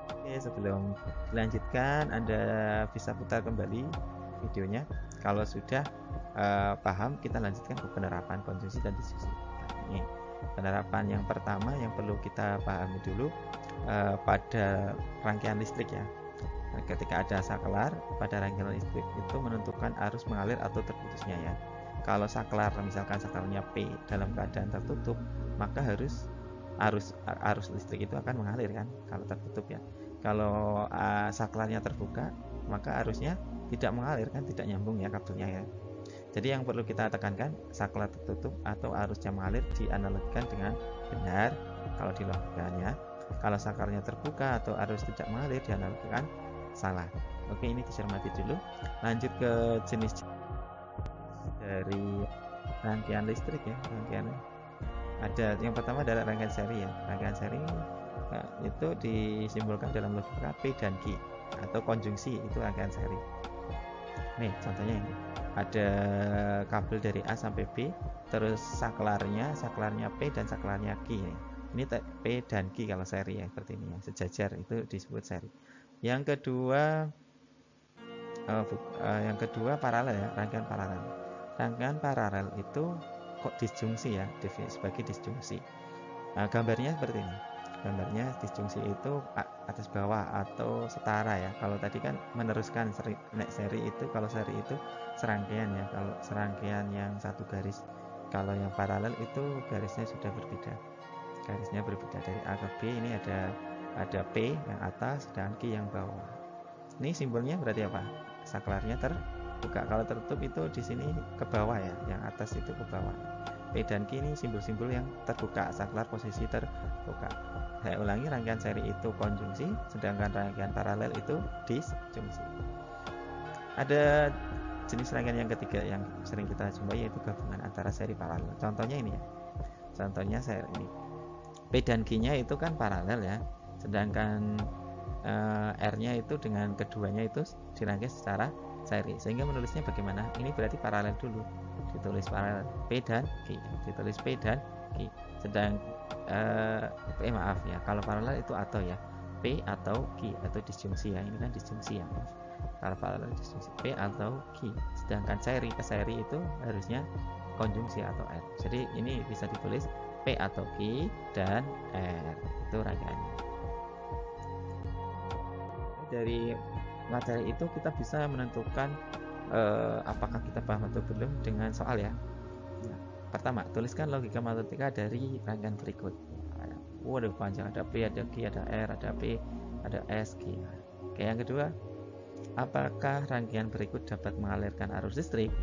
Oke, sebelum dilanjutkan Anda bisa putar kembali videonya. Kalau sudah paham, kita lanjutkan ke penerapan konjungsi dan disjungsi. Ini penerapan yang pertama yang perlu kita pahami dulu pada rangkaian listrik ya. Ketika ada saklar pada rangkaian listrik itu menentukan arus mengalir atau terputusnya ya. Kalau saklar misalkan saklarnya P dalam keadaan tertutup, maka arus listrik itu akan mengalir kan kalau tertutup ya. Kalau saklarnya terbuka, maka arusnya tidak mengalir kan, tidak nyambung ya kabelnya ya. Jadi yang perlu kita tekankan, saklar tertutup atau arusnya mengalir dianalogikan dengan benar kalau di logikanya. Kalau saklarnya terbuka atau arus tidak mengalir dianalogikan salah. Oke, ini dicermati dulu. Lanjut ke jenis dari rangkaian listrik ya. Ada yang pertama adalah rangkaian seri ya. Rangkaian seri itu disimbolkan dalam logika P dan Q atau konjungsi, itu rangkaian seri. Nih contohnya ini, ada kabel dari A sampai B, terus saklarnya P dan saklarnya Q nih. Ini P dan Q kalau seri ya, seperti ini ya, sejajar, itu disebut seri. Yang kedua paralel ya, rangkaian paralel. Rangkaian paralel itu kok disjungsi ya, sebagai disjungsi. Gambarnya seperti ini. Gambarnya disjungsi itu atas bawah atau setara ya. Kalau tadi kan meneruskan seri itu, kalau seri itu serangkaian ya. Kalau serangkaian yang satu garis. Kalau yang paralel itu garisnya sudah berbeda. Garisnya berbeda dari A ke B. Ini ada P yang atas dan Q yang bawah. Ini simbolnya berarti apa? Saklarnya terbuka. Kalau tertutup itu di sini ke bawah ya. Yang atas itu ke bawah. P dan Q ini simbol-simbol yang terbuka, saklar posisi terbuka. Saya ulangi, rangkaian seri itu konjungsi, sedangkan rangkaian paralel itu disjungsi. Ada jenis rangkaian yang ketiga yang sering kita jumpai, yaitu gabungan antara seri paralel. Contohnya ini ya. Contohnya seri ini. P dan Q-nya itu kan paralel ya. Sedangkan R-nya itu dengan keduanya itu dirangkai secara seri, sehingga menulisnya bagaimana? Ini berarti paralel dulu, ditulis paralel P dan Q, ditulis P dan Q. Sedang maaf ya, kalau paralel itu atau ya, P atau Q atau disjungsi ya, ini kan disjungsi ya, maaf. Kalau paralel disjungsi P atau Q, sedangkan seri ke seri itu harusnya konjungsi atau R. Jadi ini bisa ditulis P atau Q dan R, itu rangkaiannya. Dari materi itu kita bisa menentukan apakah kita paham atau belum dengan soal ya. Pertama, tuliskan logika matematika dari rangkaian berikut. Waduh, panjang, ada P, ada Q, ada R, ada P, ada S, Q. Oke, yang kedua, apakah rangkaian berikut dapat mengalirkan arus listrik?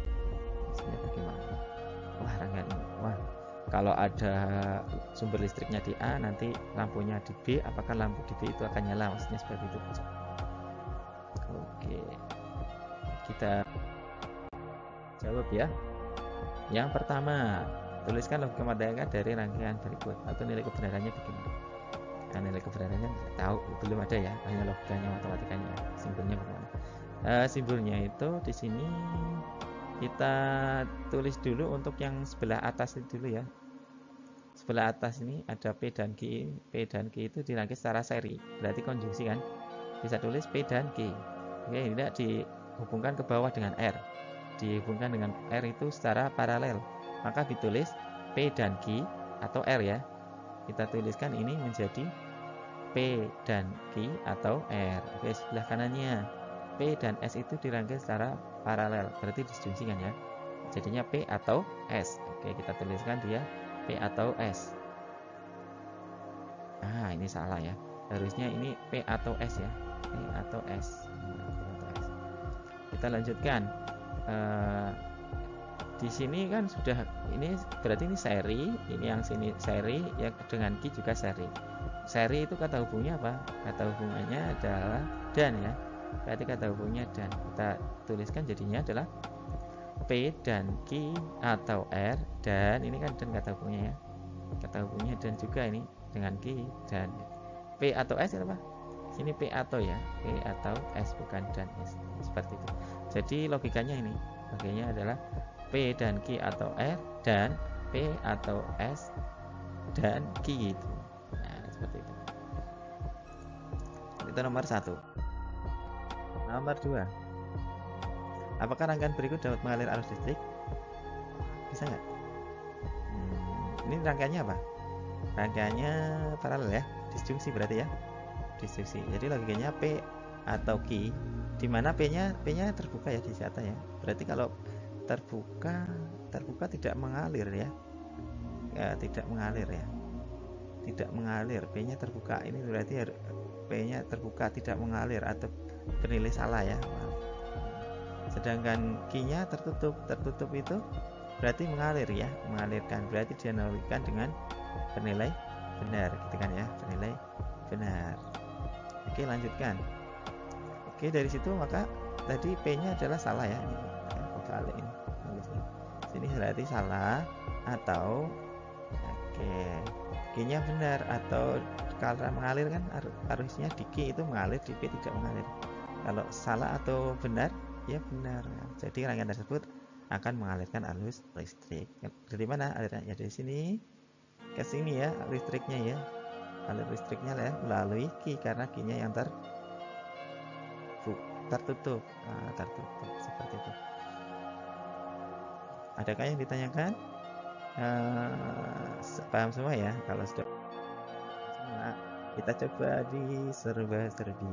Maksudnya bagaimana? Wah, rangkaian ini, wah, kalau ada sumber listriknya di A, nanti lampunya di B, apakah lampu di B itu akan nyala? Maksudnya seperti itu. Oke, kita jawab ya. Yang pertama, tuliskan logika matematika dari rangkaian berikut atau nilai kebenarannya bagaimana. Nah, nilai kebenarannya tidak tahu, belum ada ya, hanya logikanya matematikanya. Simbolnya bagaimana? Simbolnya itu di sini kita tulis dulu untuk yang sebelah atas itu dulu ya. Sebelah atas ini ada P dan Q. P dan Q itu dirangkai secara seri, berarti konjungsi kan. Bisa tulis P dan Q. Oke, tidak dihubungkan ke bawah dengan R. Dihubungkan dengan R itu secara paralel, maka ditulis P dan Q atau R ya. Kita tuliskan ini menjadi P dan Q atau R. Oke, sebelah kanannya P dan S itu dirangkai secara paralel, berarti disjungsikan ya, jadinya P atau S. Oke, kita tuliskan dia P atau S. Ini salah ya, harusnya ini P atau S ya, P atau S. Kita lanjutkan. Di sini kan sudah, ini berarti ini seri, ini yang sini seri ya, dengan Q juga seri. Seri itu kata hubungnya apa? Kata hubungannya adalah dan ya, berarti kata hubungnya dan. Kita tuliskan jadinya adalah P dan Q atau R, dan ini kan dan kata hubungnya ya, kata hubungnya dan juga ini dengan Q dan. P atau S apa? Sini P atau ya, P atau S bukan dan S, seperti itu. Jadi logikanya ini, logikanya adalah P dan Q atau R dan P atau S dan Q gitu. Nah, seperti itu. Itu nomor 1. Nomor 2, apakah rangkaian berikut dapat mengalir arus listrik? Bisa nggak? Ini rangkaiannya apa? Rangkaiannya paralel ya, disjungsi berarti ya, disjungsi. Jadi logikanya P atau Q, di mana P-nya terbuka ya di atas ya. Berarti kalau terbuka tidak mengalir ya. Tidak mengalir ya. Tidak mengalir, P-nya terbuka. Ini berarti P-nya terbuka tidak mengalir atau bernilai salah ya. Sedangkan Q-nya tertutup. Tertutup itu berarti mengalir ya, mengalirkan. Berarti dianalogikan dengan bernilai benar, gitu kan ya, bernilai benar. Oke, lanjutkan. Oke, dari situ maka tadi P-nya adalah salah ya. Ini kebalik ini. Sini berarti salah atau oke, Q-nya benar, atau kalau mengalir kan harusnya di Q itu mengalir, di P tidak mengalir. Kalau salah atau benar, ya benar. Jadi rangkaian tersebut akan mengalirkan arus listrik. Dari mana alirannya? Dari sini ke sini ya, listriknya ya. Alur listriknya ya melalui Q, karena Q-nya yang tertutup. Tertutup seperti itu. Adakah yang ditanyakan? Paham semua ya? Kalau sudah semua, kita coba di serba-serbi.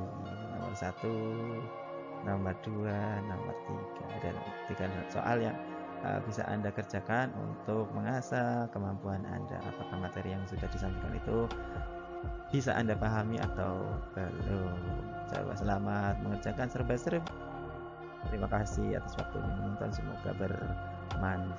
Nomor 1, nomor 2, nomor 3. Ada 3 soal yang bisa Anda kerjakan untuk mengasah kemampuan Anda. Apakah materi yang sudah disampaikan itu bisa Anda pahami atau belum? Coba selamat mengerjakan serba-serbi. Terima kasih atas waktunya menonton, semoga bermanfaat.